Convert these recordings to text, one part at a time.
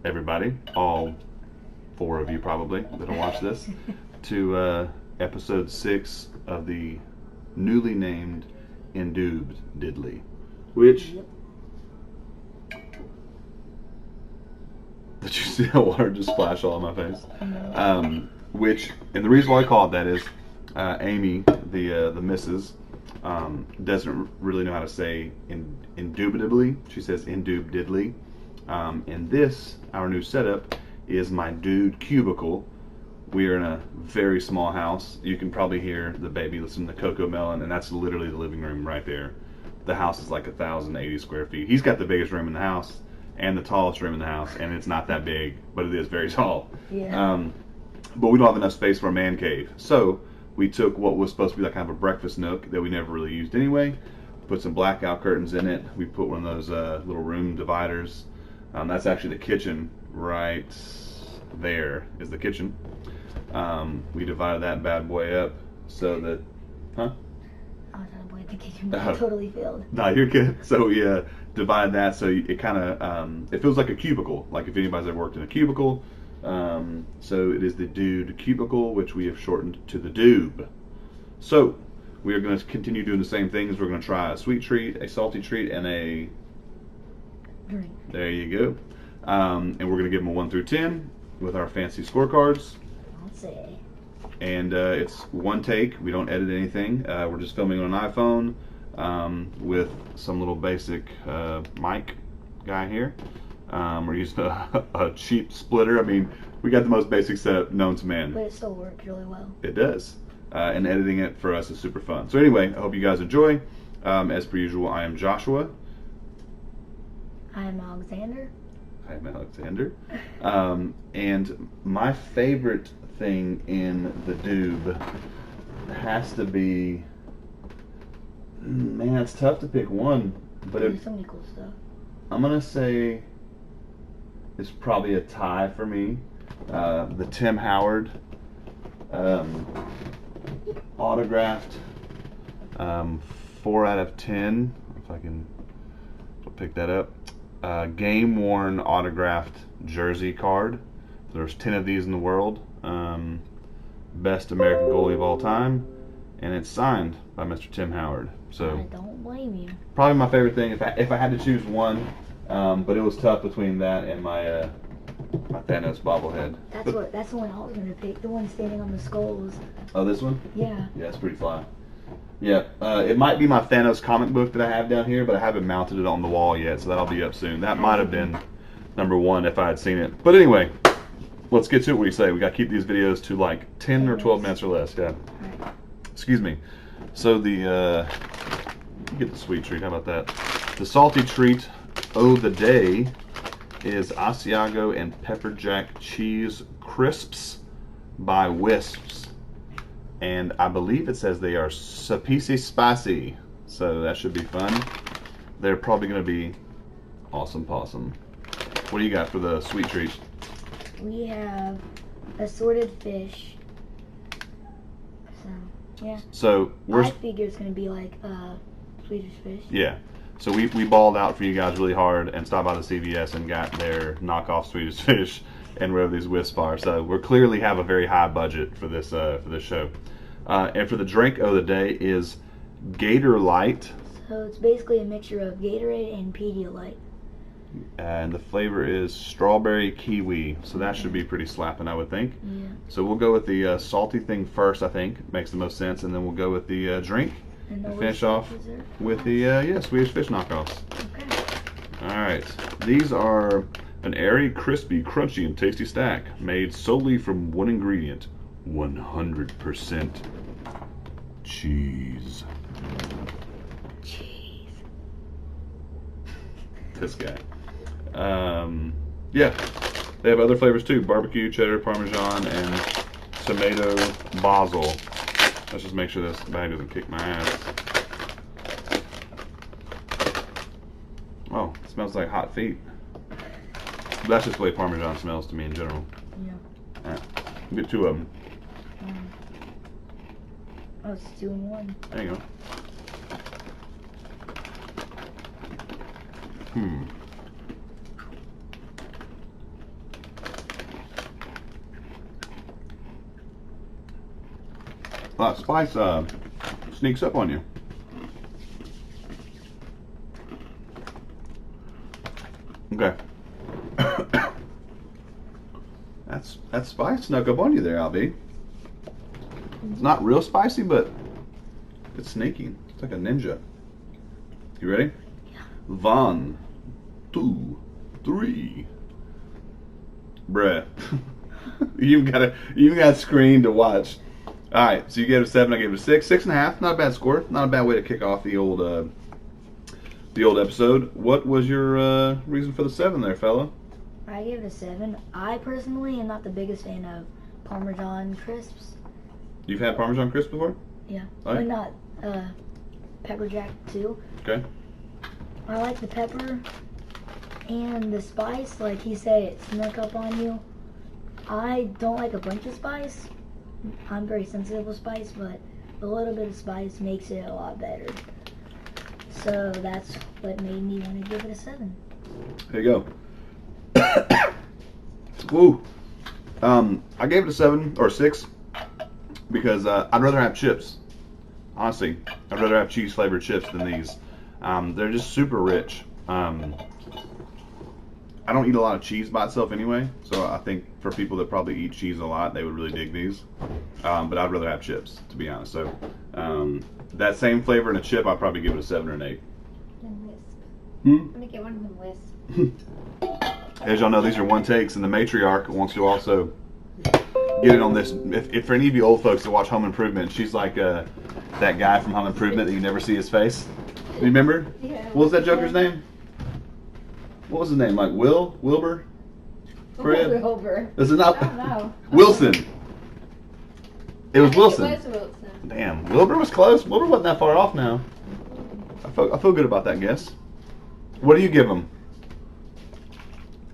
everybody, all 4 of you probably that'll watch this, to episode 6 of the newly named Dube Diddly, which... Did you see that water just splash all on my face? And the reason why I call it that is Amy, the missus, doesn't really know how to say indubitably. She says Dube Diddly. And this, our new setup, is my dude cubicle. We are in a very small house. You can probably hear the baby listen to Coco Melon, and that's literally the living room right there. The house is like 1,080 square feet. He's got the biggest room in the house and the tallest room in the house, and it's not that big, but it is very tall. Yeah. But we don't have enough space for a man cave. So we took what was supposed to be like kind of a breakfast nook that we never really used anyway, put some blackout curtains in it. We put one of those little room dividers. That's actually the kitchen. Right there is the kitchen. We divided that bad boy up so that, huh? I was trying to point the kitchen, but I totally failed. No, you're good. So we divide that so it kind of, it feels like a cubicle, like if anybody's ever worked in a cubicle. So it is the Dude Cubicle, which we have shortened to the Dube. So we are going to continue doing the same things. We're going to try a sweet treat, a salty treat, and a drink. There you go. And we're going to give them a 1 through 10 with our fancy scorecards. I'll say. And it's one take. We don't edit anything. We're just filming on an iPhone with some little basic mic guy here. We're using a cheap splitter. I mean, we got the most basic setup known to man. But it still works really well. It does. And editing it for us is super fun. So anyway, I hope you guys enjoy. As per usual, I am Joshua. I'm Alexander. I'm Alexander. And my favorite thing in the Dube has to be, man, it's tough to pick one, but There's so many cool stuff. I'm gonna say it's probably a tie for me. The Tim Howard autographed 4 out of 10. If I can pick that up. Game worn autographed jersey card. There's 10 of these in the world. Best American goalie of all time, and it's signed by Mr. Tim Howard. So I don't blame you. Probably my favorite thing if I had to choose one, but it was tough between that and my my Thanos bobblehead. That's the one I was gonna pick. The one standing on the skulls. Oh, this one? Yeah. Yeah, it's pretty fly. Yeah, it might be my Thanos comic book that I have down here, but I haven't mounted it on the wall yet, so that'll be up soon. That might have been number 1 if I had seen it. But anyway, let's get to it. What do you say? We got to keep these videos to like 10 or 12 minutes or less. Yeah. Right. Excuse me. So the get the sweet treat. How about that? The salty treat of the day is Asiago and Pepper Jack Cheese Crisps by Wisps. And I believe it says they are sapisi spicy, so that should be fun. They're probably going to be awesome possum. What do you got for the sweet treat? We have assorted fish. So, yeah. So I figure it's going to be like Swedish Fish. Yeah. So we balled out for you guys really hard and stopped by the CVS and got their knockoff Swedish Fish and wherever these wisps are. So we clearly have a very high budget for this show. And for the drink of the day is Gatorade. So it's basically a mixture of Gatorade and Pedialyte. And the flavor is strawberry kiwi. So that should be pretty slapping, I would think. Yeah. So we'll go with the salty thing first, I think. Makes the most sense. And then we'll go with the drink. And finish off with the Swedish Fish knockoffs. Okay. Alright. These are an airy, crispy, crunchy, and tasty snack made solely from one ingredient. 100% cheese. Cheese. This guy. Yeah. They have other flavors too. Barbecue, cheddar, parmesan, and tomato basil. Let's just make sure this bag doesn't kick my ass. Oh, it smells like hot feet. That's just the way Parmesan smells to me in general. Yeah. Alright, get 2 of them. Oh, it's 2 in 1. There you go. lot of spice sneaks up on you. Okay. That spice snuck up on you there, Albie. It's not real spicy, but it's sneaky. It's like a ninja. You ready? Yeah. 1, 2, 3. Bruh. you even got a screen to watch. All right, so you gave it a 7. I gave it a 6, 6.5. Not a bad score. Not a bad way to kick off the old episode. What was your reason for the 7 there, fella? I gave it a 7. I personally am not the biggest fan of Parmesan crisps. You've had Parmesan crisps before? Yeah. All right. But not pepper jack too. Okay. I like the pepper and the spice. Like he said, it snuck up on you. I don't like a bunch of spice. I'm very sensitive with spice, but a little bit of spice makes it a lot better. So that's what made me want to give it a 7. There you go. Woo. I gave it a 7 or 6 because I'd rather have chips. Honestly, I'd rather have cheese flavored chips than these. They're just super rich. I don't eat a lot of cheese by itself anyway, so I think for people that probably eat cheese a lot, they would really dig these. But I'd rather have chips, to be honest. So that same flavor in a chip, I'd probably give it a 7 or an 8. And whisk. Hmm? Let me get one of them whisk. As y'all know, these are one takes, and the matriarch wants to also get in on this. If for any of you old folks that watch Home Improvement, she's like that guy from Home Improvement that you never see his face. Remember? Yeah. What was that Joker's name? What was his name? Like Wilbur? Fred? Wilbur. Is it not? I don't know. Wilson. It was Wilson. It was Wilson. Damn, Wilbur was close. Wilbur wasn't that far off now. I feel good about that guess. What do you give him?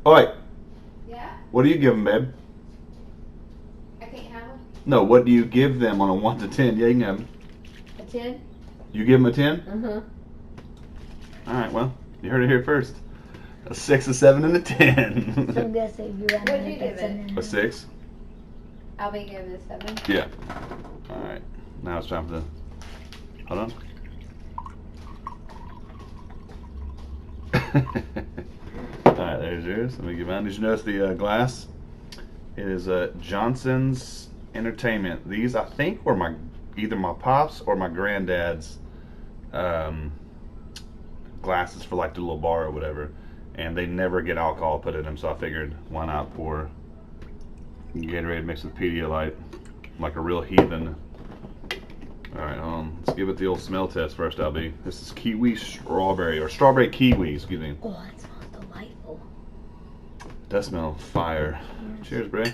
Oh wait, Yeah? what do you give them, babe? I can't have them? No, what do you give them on a 1 to 10? Yeah, you can have them. A 10? You give them a 10? Uh-huh. All right, well, you heard it here first. A 6, a 7, and a 10. So I'm guessing you ran What'd you give it? 7. A 6? I'll be giving it a 7. Yeah. All right, now it's time for the. Hold on. Alright, there's yours. Let me get mine. Did you notice the glass? It is Johnson's Entertainment. These, I think, were either my pops or my granddad's glasses for like the little bar or whatever. And they never get alcohol put in them, so I figured why not pour Gatorade mixed with Pedialyte like a real heathen. Alright, let's give it the old smell test first, Albie. This is kiwi strawberry, or strawberry kiwi, excuse me. Oh, that smells delightful. It does smell fire. Yes. Cheers, Bray.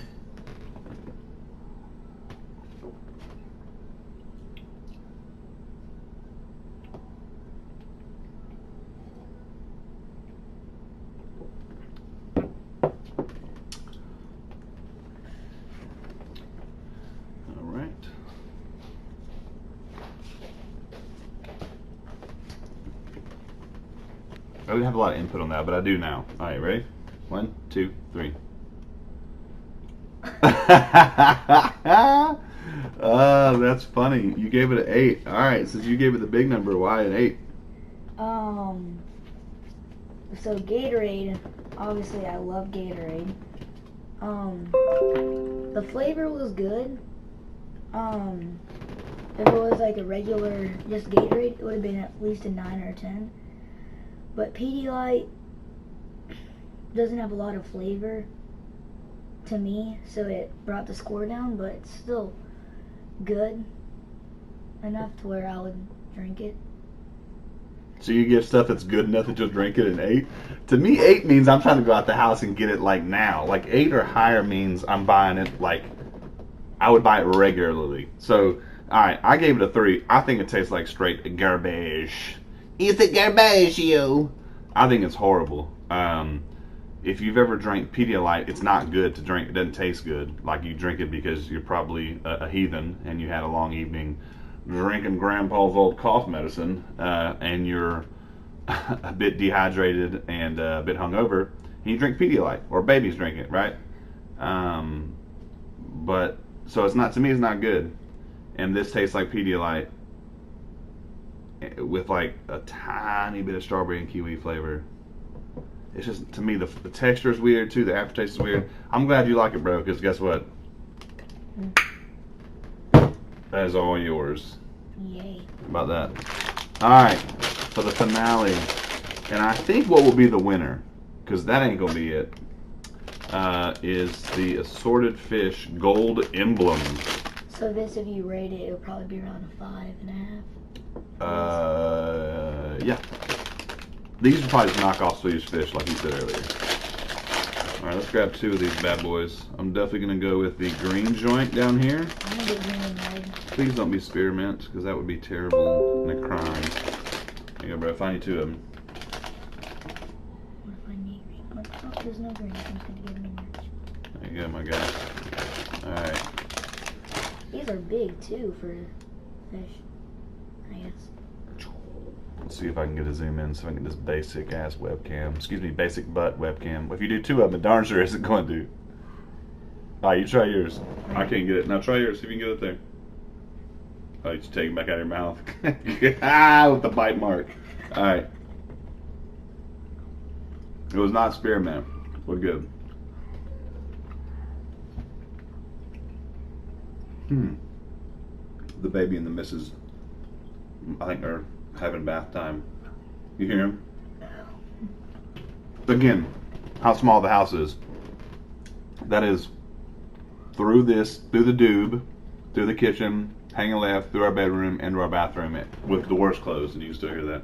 I didn't have a lot of input on that, but I do now. All right, ready? 1, 2, 3. Oh, that's funny. You gave it an 8. All right, since you gave it the big number, why an 8? So Gatorade, obviously I love Gatorade. The flavor was good. If it was like a regular just Gatorade, it would have been at least a 9 or a 10. But Pedialyte doesn't have a lot of flavor to me, so it brought the score down, but it's still good enough to where I would drink it. So you give stuff that's good enough that you'll drink it an 8? To me, 8 means I'm trying to go out the house and get it like now. Like 8 or higher means I'm buying it like I would buy it regularly. So, alright, I gave it a 3. I think it tastes like straight garbage. Is it garbage, you? I think it's horrible. If you've ever drank Pedialyte, it's not good to drink. It doesn't taste good. Like you drink it because you're probably a heathen and you had a long evening drinking Grandpa's old cough medicine, and you're a bit dehydrated and a bit hungover, and you drink Pedialyte, or babies drink it, right? But so it's not, to me, it's not good. and this tastes like Pedialyte with like a tiny bit of strawberry and kiwi flavor. It's just, to me, the texture is weird too. The aftertaste is weird. I'm glad you like it, bro, because guess what? That is all yours. Yay. How about that? All right, for the finale, and I think what will be the winner, because that ain't gonna be it, is the Assorted Fish Gold Emblem. So this, if you rate it, it'll probably be around a 5.5. Yeah. These are probably just knockoff Swedish Fish, like you said earlier. All right, let's grab 2 of these bad boys. I'm definitely gonna go with the green joint down here. I'm gonna get green and red. Please don't be spearmint, because that would be terrible and a crime. There you go, bro. Find you 2 of them. What if I need green? Oh, there's no green. I'm just gonna get green. There you go, my guy. All right. These are big too for fish, I guess. Let's see if I can get a zoom in so I can get this basic ass webcam. Excuse me, basic butt webcam. If you do 2 of them, it darn sure isn't going to. Alright, you try yours. I can't get it. Now try yours, see if you can get it there. Oh, you just take it back out of your mouth. With the bite mark. Alright. It was not spearmint. We're good. The baby and the missus, I think, are having bath time. You hear him? Again, how small the house is. That is through the Dube, through the kitchen, hanging left, through our bedroom, into our bathroom with the doors closed, and you can still hear that.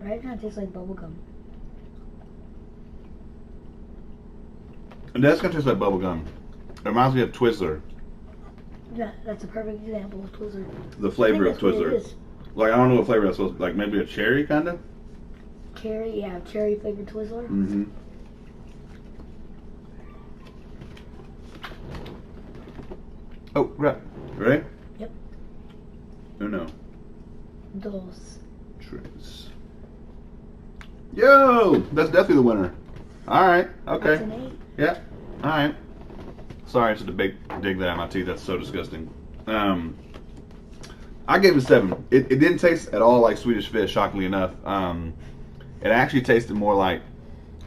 Right now it tastes like bubblegum. And that's gonna taste like bubble gum. It reminds me of Twizzler. Yeah, that's a perfect example of Twizzler. The flavor of I think that's what Twizzler. it is. Like, I don't know what flavor that's supposed to be. Like, maybe a cherry, kind of? Cherry, yeah, cherry flavored Twizzler. Mm-hmm. Oh, right. Ready? Yep. Uno. Dos. Tres. Yo! That's definitely the winner. Alright, okay. That's an 8. Yeah. Alright. Sorry, it's just a big dig there on my teeth. That's so disgusting. I gave it a 7. It didn't taste at all like Swedish Fish, shockingly enough. It actually tasted more like,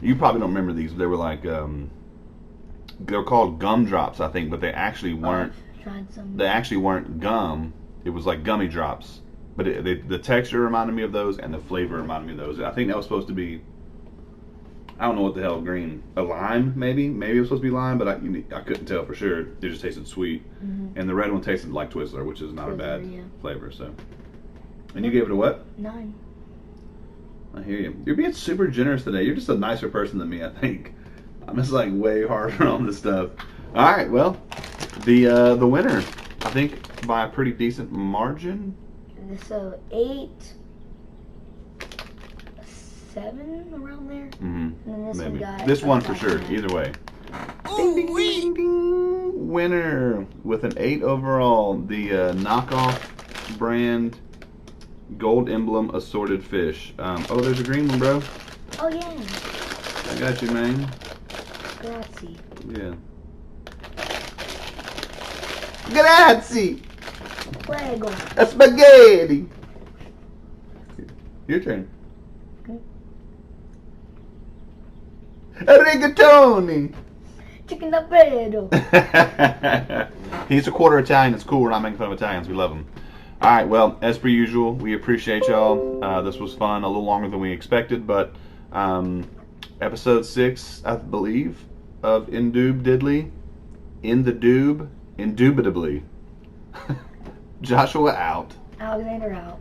you probably don't remember these, but they were like, they were called gumdrops, I think, but they actually weren't. Tried some. They actually weren't gum. It was like gummy drops. But the texture reminded me of those, and the flavor reminded me of those. I think that was supposed to be, I don't know what the hell, green. A lime, maybe? Maybe it was supposed to be lime, but I couldn't tell for sure. It just tasted sweet. Mm-hmm. And the red one tasted like Twizzler, which is not a bad yeah. flavor. So, and you gave it a what? 9. I hear you. You're being super generous today. You're just a nicer person than me, I think. I'm just like way harder on this stuff. All right, well, the winner, I think by a pretty decent margin. So 8, 7 around there. Mm-hmm. And then this Maybe. one got This one for 5.5. sure. Either way. Ding, ding, ding, ding. Winner with an 8 overall. The knockoff brand Gold Emblem Assorted Fish. Oh, there's a green one, bro. Oh yeah. I got you, man. Grazie. Yeah. Grazie. Prego. A spaghetti. Your turn. Okay. A rigatoni. Chicken alfredo. He's a quarter Italian. It's cool. We're not making fun of Italians. We love them. All right. Well, as per usual, we appreciate y'all. This was fun. A little longer than we expected, but episode 6, I believe, of Dube Diddly. In the Dube. Indubitably. Joshua out. Alexander out.